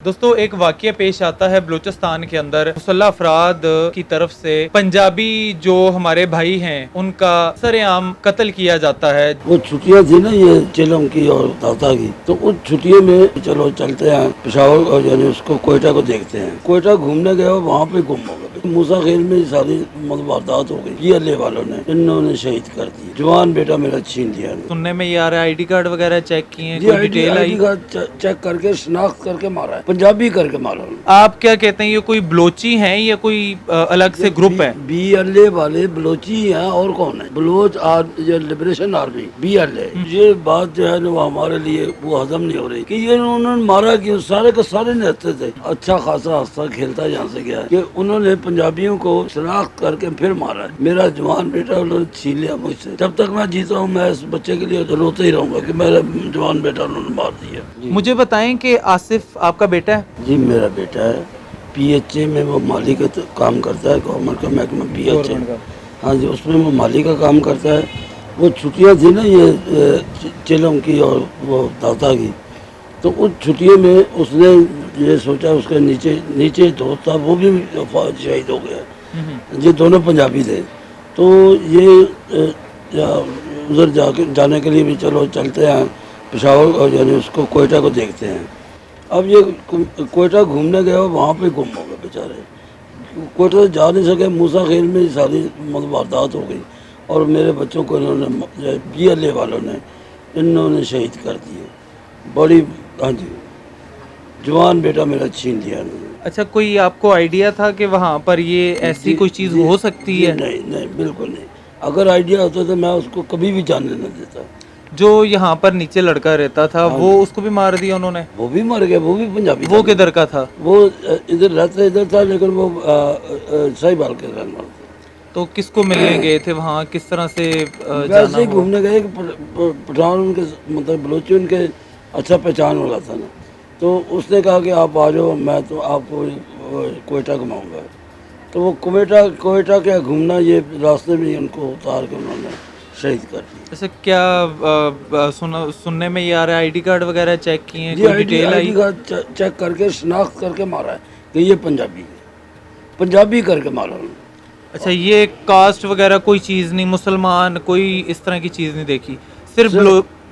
دوستو ایک واقعہ پیش آتا ہے بلوچستان کے اندر مسلح افراد کی طرف سے پنجابی جو ہمارے بھائی ہیں ان کا سر عام قتل کیا جاتا ہے۔ وہ چھٹیاں تھی نا یہ چیلم کی اور داتا کی، تو ان چھٹیوں میں چلو چلتے ہیں پشاور اور یعنی اس کو کوئٹہ کو دیکھتے ہیں۔ کوئٹہ گھومنے گئے اور وہاں پہ گم ہو گئے۔ موسیٰ خیل میں ساری واردات ہو گئی، یہ اللہ والوں نے انہوں نے شہید کر دی، جوان بیٹا میرا چھین لیا۔ سننے میں یہ آ رہا ہے آئی ڈی کارڈ وغیرہ چیک کیے ہیں، جی کوئی detail I I? D card check کر کے شناخت کر کے مارا ہے، پنجابی کر کے مارا ہے۔ آپ کیا کہتے ہیں یہ کوئی بلوچی ہیں یا کوئی الگ سے گروپ ہے؟ بی ایل اے والے بلوچی ہیں اور کون ہے؟ Baloch liberation army B L A. یہ بات جو ہے نا وہ ہمارے لیے وہ ہضم نہیں ہو رہی کہ یہ انہوں نے مارا کیوں؟ سارے کے سارے نہتے تھے، اچھا خاصا ہنستا کھیلتا یہاں سے گیا کہ انہوں نے پنجابیوں کو شناخت کر کے پھر مارا ہے۔ میرا جوان بیٹا انہوں نے چھین لیا مجھ سے۔ جب تک میں جیتا ہوں میں اس بچے کے لیے روتے ہی رہوں گا کہ میرا جوان بیٹا انہوں نے مار دیا۔ مجھے بتائیں کہ آصف آپ کا بیٹا ہے؟ جی میرا بیٹا ہے، پی ایچ اے میں وہ مالی کا کام کرتا ہے، گورنمنٹ کا محکمہ پی ایچ اے، ہاں جی اس میں وہ مالی کا کام کرتا ہے۔ وہ چھٹیاں تھی نا یہ چیلم کی اور وہ داتا کی، تو ان چھٹیوں میں اس نے یہ سوچا اس کے نیچے دوست تھا وہ بھی شہید ہو گیا۔ یہ دونوں پنجابی تھے، تو یہ ادھر جانے کے لیے بھی چلو چلتے ہیں پشاور اور یعنی اس کو کوئٹہ کو دیکھتے ہیں۔ اب یہ کوئٹہ گھومنے گئے اور وہاں پہ گم ہو گئے بیچارے، کوئٹہ سے جا نہیں سکے۔ موسیٰ خیل میں ساری واردات ہو گئی اور میرے بچوں کو انہوں نے بی ایل اے والوں نے انہوں نے شہید کر دیے، بڑی ہاں جی جوان بیٹا میرا چھین لیا انہوں نے۔ اچھا کوئی آپ کو آئیڈیا تھا کہ وہاں پر یہ ایسی کوئی چیز ہو سکتی ہے؟ نہیں بالکل نہیں، اگر آئیڈیا ہوتا تو میں اس کو کبھی بھی جاننے نہ دیتا۔ جو یہاں پر نیچے لڑکا رہتا تھا وہ اس کو بھی مار دیا انہوں نے؟ وہ بھی مر گیا، وہ بھی پنجابی تھا۔ وہ کدھر کا تھا؟ وہ ادھر رہتا ادھر تھا لیکن وہ صحیح کے رہنے والا تھا۔ تو کس کو ملنے گئے تھے وہاں، کس طرح سے ویسے ہی گھومنے گئے کہ پٹھان ان کے مطلب بلوچی ان کے اچھا پہچان والا تھا نا، تو اس نے کہا کہ آپ آ جاؤ میں تو آپ کو کوئٹہ گھماؤں گا۔ تو وہ کوئٹہ کیا گھومنا، یہ راستے میں ان کو اتار کے انہوں نے شہید کر دیا۔ ایسا کیا سننے میں یہ آ رہا ہے آئی ڈی کارڈ وغیرہ چیک کیے ہیں، کوئی detail I D I? Card check کر کے شناخت کر کے مارا ہے کہ یہ پنجابی کر کے مارا انہوں نے۔ اچھا یہ کاسٹ وغیرہ کوئی چیز نہیں، مسلمان کوئی اس طرح کی چیز نہیں دیکھی، صرف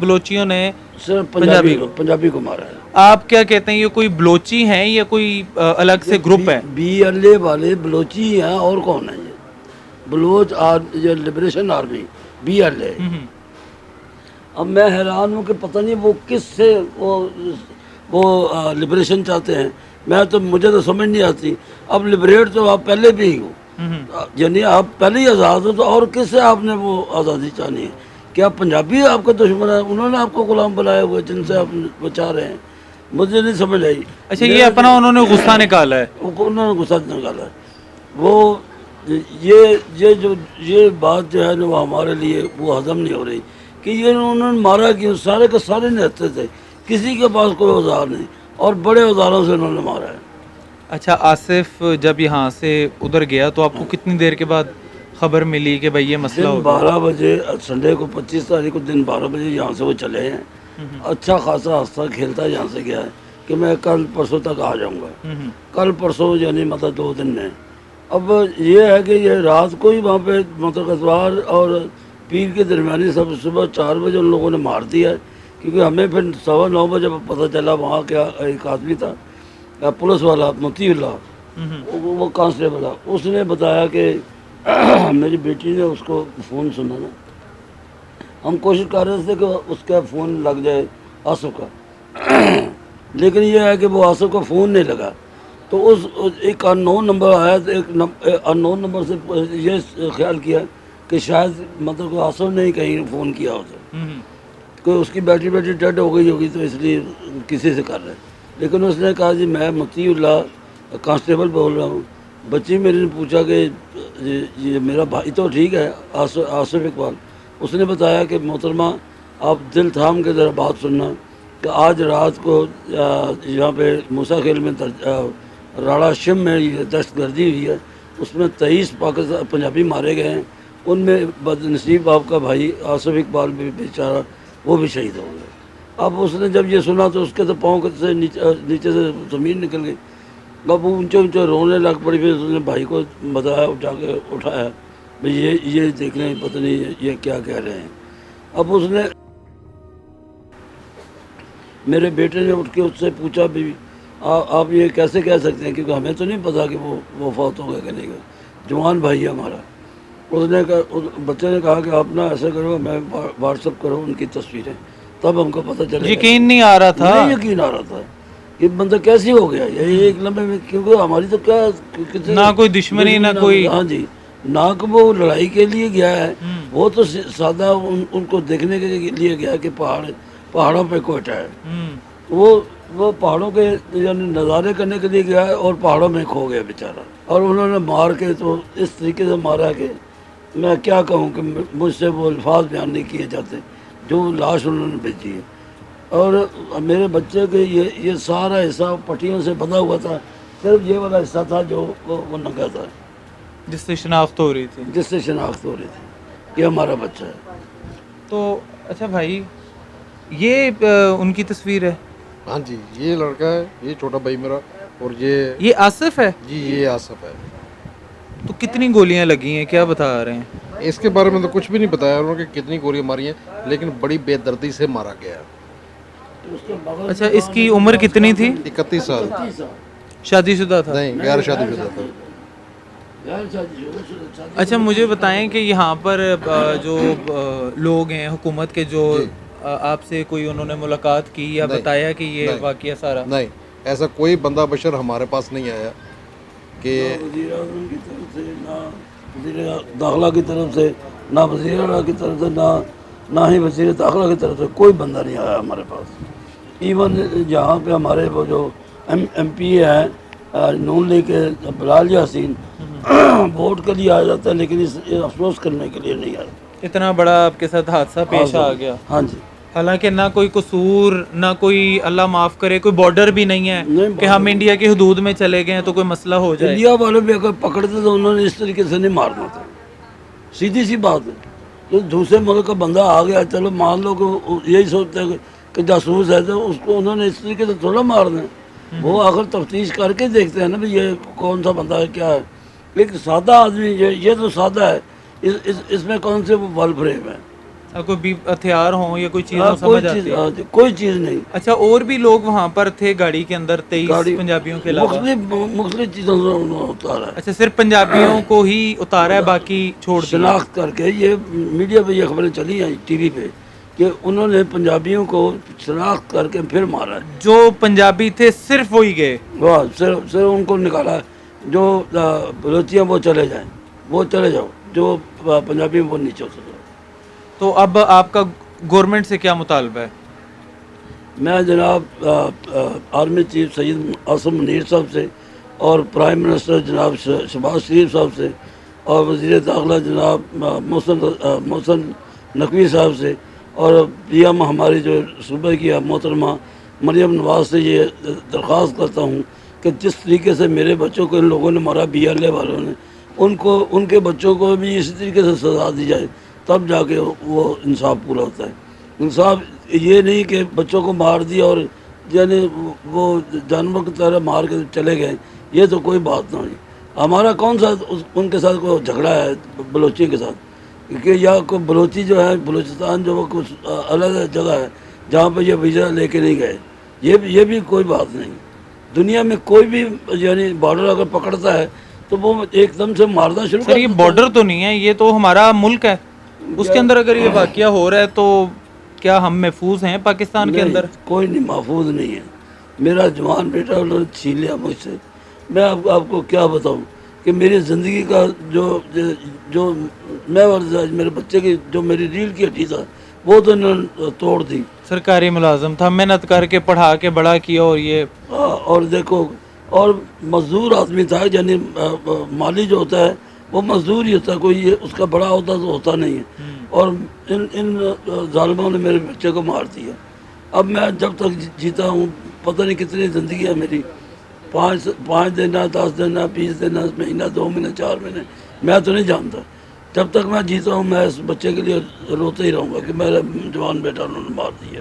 بلوچیوں نے صرف پنجابی کو مارا ہے۔ آپ کیا کہتے ہیں یہ کوئی بلوچی ہیں یا کوئی الگ سے گروپ ہے؟ بی ایل اے والے بلوچی ہیں اور کون ہے؟ یہ Baloch liberation army B L A. اب میں حیران ہوں کہ پتہ نہیں وہ کس سے وہ لبریشن چاہتے ہیں، مجھے تو سمجھ نہیں آتی۔ اب لبریٹ تو آپ پہلے بھی ہی ہو، یعنی آپ پہلے ہی آزاد ہو، تو اور کس سے آپ نے وہ آزادی چاہنی ہے؟ کیا پنجابی آپ کا دشمن ہے؟ انہوں نے آپ کو غلام بنائے ہوئے جن سے آپ بچا رہے ہیں، مجھے نہیں سمجھ آئی۔ اچھا یہ اپنا انہوں نے غصہ نکالا ہے؟ انہوں نے غصہ نکالا ہے۔ وہ یہ بات جو ہے نا وہ ہمارے لیے وہ ہضم نہیں ہو رہی کہ یہ انہوں نے مارا کیوں؟ سارے کے سارے نہتے تھے، کسی کے پاس کوئی اوزار نہیں، اور بڑے اوزاروں سے انہوں نے مارا ہے۔ اچھا آصف جب یہاں سے ادھر گیا تو آپ کو کتنی دیر کے بعد خبر ملی کہ بھائی یہ مسئلہ ہو گیا؟ 12 بجے سنڈے کو 25 تاریخ کو دن 12 بجے یہاں سے وہ چلے ہیں، اچھا خاصا ہنستا کھیلتا یہاں سے گیا ہے کہ میں کل پرسوں تک آ جاؤں گا۔ کل پرسوں یعنی مطلب 2 دن میں۔ اب یہ ہے کہ یہ رات کو ہی وہاں پہ مطلب اتوار اور پیر کے درمیانی صبح 4 بجے ان لوگوں نے مار دیا ہے، کیونکہ ہمیں پھر 9:15 بجے پتہ چلا وہاں کیا ایک آدمی تھا پولیس والا متی اللہ، وہ کانسٹیبل ہے، اس نے بتایا کہ میری بیٹی نے اس کو فون سنا نا، ہم کوشش کر رہے تھے کہ اس کا فون لگ جائے آصف کا، لیکن یہ ہے کہ وہ آصف کا فون نہیں لگا، تو ایک ان نون نمبر آیا، تو ایک ان نون نمبر سے یہ خیال کیا کہ شاید مطلب آصف نے ہی کہیں فون کیا ہوتا کہ اس کی بیٹری ڈیڈ ہو گئی ہوگی، تو اس لیے کسی سے کر رہے، لیکن اس نے کہا جی میں متی اللہ کانسٹیبل بول رہا ہوں۔ بچی میری نے پوچھا کہ یہ میرا بھائی تو ٹھیک ہے آصف اقبال، اس نے بتایا کہ محترمہ آپ دل تھام کے ذرا بات سننا کہ آج رات کو یہاں پہ موسیٰ خیل میں راڑا شم میں یہ دہشت گردی ہوئی ہے، اس میں 23 پنجابی مارے گئے ہیں، ان میں بد نصیب آپ کا بھائی آصف اقبال بھی بیچارہ وہ بھی شہید ہو گئے۔ اب اس نے جب یہ سنا تو اس کے تو پاؤں سے نیچے سے زمین نکل گئی. اب وہ اونچے اونچے رونے لگ پڑی. پھر اس نے بھائی کو بتایا, اٹھا کے اٹھایا, بھائی یہ دیکھ رہے ہیں, پتہ نہیں یہ کیا کہہ رہے ہیں. اب اس نے, میرے بیٹے نے اٹھ کے اس سے پوچھا, بھی آپ یہ کیسے کہہ سکتے ہیں, کیونکہ ہمیں تو نہیں پتا کہ وہ فوت ہو گئے کہ نہیں گئے, جوان بھائی ہے ہمارا. اس نے کہا, اس بچے نے کہا کہ آپ نا ایسا کرو, میں واٹس ایپ کرو ان کی تصویریں, تب ہم کو پتہ چلے. یقین نہیں آ رہا تھا, نہیں یقین آ رہا تھا کہ بندہ کیسے ہو گیا یہ ایک لمحے میں, کیونکہ ہماری تو کیا نہ کوئی دشمنی نہ کوئی. ہاں جی, نہ کہ وہ لڑائی کے لیے گیا ہے, وہ تو سادہ ان کو دیکھنے کے لیے گیا کہ پہاڑوں پہ کوئٹہ ہے. وہ پہاڑوں کے یعنی نظارے کرنے کے لیے گیا ہے اور پہاڑوں میں کھو گیا بیچارہ. اور انہوں نے مار کے تو اس طریقے سے مارا کہ میں کیا کہوں کہ مجھ سے وہ الفاظ بیان نہیں کیے جاتے جو لاش انہوں نے بھیجی ہے. اور میرے بچے کے یہ سارا حصہ پٹیوں سے بندھا ہوا تھا, صرف یہ والا حصہ تھا جو وہ ننگا تھا, جس سے شناخت ہو رہی تھی, جس سے شناخت ہو رہی تھی کہ ہمارا بچہ ہے. تو اچھا بھائی, یہ ان کی تصویر ہے؟ ہاں جی, یہ لڑکا ہے, یہ چھوٹا بھائی میرا, اور یہ آصف ہے جی, یہ آصف ہے. تو کتنی گولیاں لگی ہیں, کیا بتا رہے ہیں؟ اس کے بارے میں تو کچھ بھی نہیں بتایا انہوں نے کہ کتنی گولیاں ماری ہیں, لیکن بڑی بے دردی سے مارا گیا ہے. اچھا, اس کی عمر کتنی تھی؟ 31 سال. شادی شدہ تھا؟ نہیں, غیر شادی شدہ تھا. اچھا, مجھے بتائیں کہ یہاں پر جو لوگ ہیں حکومت کے, جو آپ سے کوئی انہوں نے ملاقات کی یا بتایا کہ یہ واقعہ سارا؟ نہیں, ایسا کوئی بندہ بشر ہمارے پاس نہیں آیا کہ وزیر اعظم کی طرف سے, نہ وزیر داخلہ کی طرف سے, نہ وزیر اعلیٰ کی طرف سے, نہ ہی وزیر داخلہ کی طرف سے کوئی بندہ نہیں آیا ہمارے پاس. ایون جہاں پہ ہمارے وہ جو ایم پی ہیں نون لیگ کے بلال یاسین, ووٹ کے لیے آ جاتا ہے, لیکن اس افسوس کرنے کے لیے نہیں آیا. اتنا بڑا آپ کے ساتھ حادثہ پیش آ گیا. ہاں جی, حالانکہ نہ کوئی قصور, نہ کوئی اللہ معاف کرے کوئی بارڈر بھی نہیں ہے کہ ہم انڈیا کی حدود میں چلے گئے ہیں تو کوئی مسئلہ ہو جائے. انڈیا والے بھی اگر پکڑتے تو انہوں نے اس طریقے سے نہیں مارنا تھا, سیدھی سی بات ہے. تو دوسرے ملک کا بندہ آ گیا, چلو مان لو کہ یہی سوچتے ہیں کہ جاسوس ہے, تو اس کو انہوں نے اس طریقے سے تھوڑا مارنا ہے. وہ آخر تفتیش کر کے دیکھتے ہیں نا بھی یہ کون سا بندہ ہے, کیا ہے. ایک سادہ آدمی, یہ تو سادہ ہے, اس میں کون سے وہ بل فریم ہے, کوئی بھی ہتھیار ہوں یا کوئی چیز ہو, سمجھ آتی ہے؟ کوئی چیز نہیں. اچھا, اور بھی لوگ وہاں پر تھے گاڑی کے اندر 23 پنجابیوں کے علاوہ؟ مختلف چیزوں سے انہوں نے اتارا ہے. اچھا, صرف پنجابیوں کو ہی اتارا ہے, باقی چھوڑ دیا؟ شناخت کر کے یہ میڈیا پہ یہ خبریں چلی ہیں, ٹی وی پہ, کہ انہوں نے پنجابیوں کو شناخت کر کے پھر مارا ہے. جو پنجابی تھے صرف وہی گئے, واہ, صرف ان کو نکالا. جو بلوچیاں وہ چلے جائیں, وہ چلے جاؤ, جو پنجابی وہ نیچے اتر جاؤ. تو اب آپ کا گورنمنٹ سے کیا مطالبہ ہے؟ میں جناب آرمی چیف سید عاصم منیر صاحب سے, اور پرائم منسٹر جناب شہباز شریف صاحب سے, اور وزیر داخلہ جناب محسن نقوی صاحب سے, اور پی ایم ہماری جو صوبے کی محترمہ مریم نواز سے یہ درخواست کرتا ہوں کہ جس طریقے سے میرے بچوں کو ان لوگوں نے مارا, بی ایل اے والوں نے, ان کے بچوں کو بھی اسی طریقے سے سزا دی جائے, تب جا کے وہ انصاف پورا ہوتا ہے. انصاف یہ نہیں کہ بچوں کو مار دیا اور یعنی وہ جانور کی طرح مار کے چلے گئے, یہ تو کوئی بات نہ ہوئی. ہمارا کون سا ان کے ساتھ کوئی جھگڑا ہے بلوچی کے ساتھ, کیونکہ یا کوئی بلوچی جو ہے بلوچستان جو وہ کچھ الگ جگہ ہے جہاں پہ یہ ویزا لے کے نہیں گئے, یہ بھی کوئی بات نہیں. دنیا میں کوئی بھی یعنی بارڈر اگر پکڑتا ہے تو وہ ایک دم سے مارنا شروع سر, یہ بارڈر تو نہیں ہے, یہ تو ہمارا ملک ہے, اس کے اندر اگر یہ واقعہ ہو رہا ہے تو کیا ہم محفوظ ہیں پاکستان کے اندر؟ کوئی نہیں, محفوظ نہیں ہے. میرا جوان بیٹا انہوں نے چھین لیا مجھ سے. میں آپ کو کیا بتاؤں کہ میری زندگی کا جو میں میرے بچے کی جو میری ریڑھ کی ہڈی تھا وہ تو انہوں نے توڑ دی. سرکاری ملازم تھا, محنت کر کے پڑھا کے بڑا کیا, اور یہ اور دیکھو, اور مزدور آدمی تھا, یعنی مالی جو ہوتا ہے وہ مزدور ہی ہوتا ہے, کوئی اس کا بڑا ہوتا تو ہوتا نہیں ہے. اور ان ظالموں نے میرے بچے کو مار دیا. اب میں جب تک جیتا ہوں, پتہ نہیں کتنی زندگی ہے میری, 5 دن, 10 دن, 20 دن, مہینہ, 2 مہینے, 4 مہینے, میں تو نہیں جانتا. جب تک میں جیتا ہوں میں اس بچے کے لیے روتے ہی رہوں گا کہ میرا جوان بیٹا انہوں نے مار دیا.